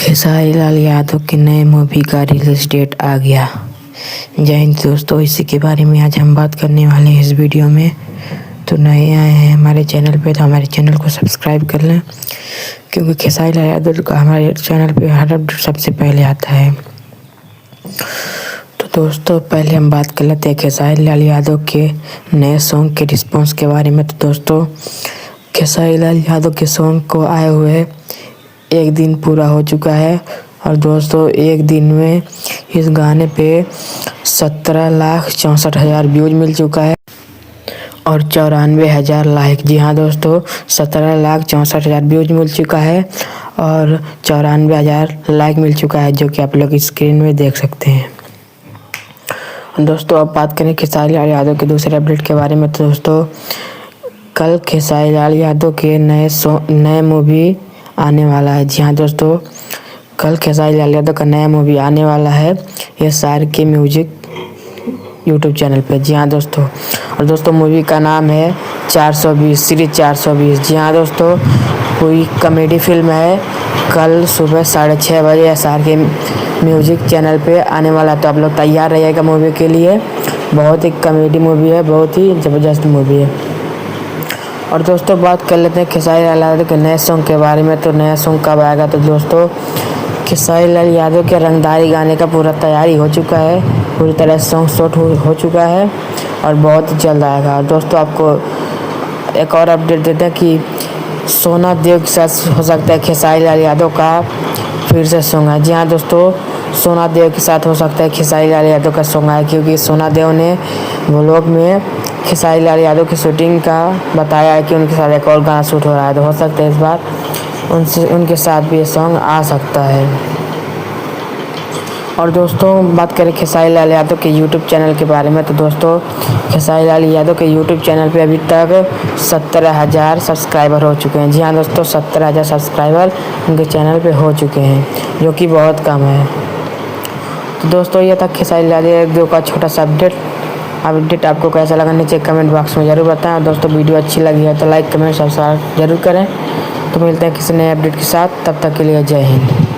खेसारी लाल यादव की नए मूवी का रिलीज डेट आ गया। जय हिंद दोस्तों, इसी के बारे में आज हम बात करने वाले हैं इस वीडियो में। तो नए आए हैं हमारे चैनल पे तो हमारे चैनल को सब्सक्राइब कर लें, क्योंकि खेसारी लाल यादव का हमारे चैनल पे हर अपडेट सबसे पहले आता है। तो दोस्तों पहले हम बात कर लेते हैं खेसारी लाल यादव के नए सॉन्ग के रिस्पॉन्स के बारे में। तो दोस्तों खेसारी लाल यादव के सॉन्ग को आए हुए एक दिन पूरा हो चुका है, और दोस्तों एक दिन में इस गाने पे 17,64,000 व्यूज मिल चुका है और 94,000 लाइक। जी हाँ दोस्तों, 17,64,000 व्यूज मिल चुका है और 94,000 लाइक मिल चुका है, जो कि आप लोग स्क्रीन में देख सकते हैं। दोस्तों अब बात करें खेसारी लाल यादव के दूसरे अपडेट के बारे में। तो दोस्तों कल खेसारी लाल यादव के नए मूवी आने वाला है। जी हाँ दोस्तों, कल खेसारी लाल यादव का नया मूवी आने वाला है SRK म्यूजिक यूट्यूब चैनल पे। जी हाँ दोस्तों, और दोस्तों मूवी का नाम है 420 सीरीज 420। जी हाँ दोस्तों, पूरी कॉमेडी फिल्म है। कल सुबह 6:30 बजे SRK म्यूजिक चैनल पे आने वाला है, तो आप लोग तैयार रहिएगा मूवी के लिए। बहुत ही कॉमेडी मूवी है, बहुत ही ज़बरदस्त मूवी है। और दोस्तों बात कर लेते हैं खेसारी लाल यादव के नए सॉन्ग के बारे में। तो नया सॉन्ग कब आएगा? तो दोस्तों खेसारी लाल यादव के रंगदारी गाने का पूरा तैयारी हो चुका है, पूरी तरह सॉन्ग शूट हो चुका है और बहुत जल्द आएगा। दोस्तों आपको एक और अपडेट देते हैं कि सोना देव के साथ हो सकता है खेसारी लाल यादव का फिर से सॉन्ग है। जी हाँ दोस्तों, सोना देव के साथ हो सकता है खेसारी लाल यादव का सॉन्ग आए, क्योंकि सोना देव ने व्लॉग में खेसारी लाल यादव की शूटिंग का बताया है कि उनके साथ एक और गाना शूट हो रहा है। तो हो सकता है इस बार उनके साथ भी ये सॉन्ग आ सकता है। और दोस्तों बात करें खेसारी लाल यादव के यूट्यूब चैनल के बारे में। तो दोस्तों खेसारी लाल यादव के यूट्यूब चैनल पे अभी तक 17,000 सब्सक्राइबर हो चुके हैं। जी हाँ दोस्तों, 17,000 सब्सक्राइबर उनके चैनल पे हो चुके हैं, जो कि बहुत कम है। तो दोस्तों ये था खेसारी लाल यादव का छोटा सा अपडेट आपको कैसा लगा नीचे कमेंट बॉक्स में ज़रूर बताएं। और दोस्तों वीडियो अच्छी लगी है तो लाइक कमेंट सब्सक्राइब जरूर करें। तो मिलते हैं किसी नए अपडेट के साथ, तब तक के लिए जय हिंद।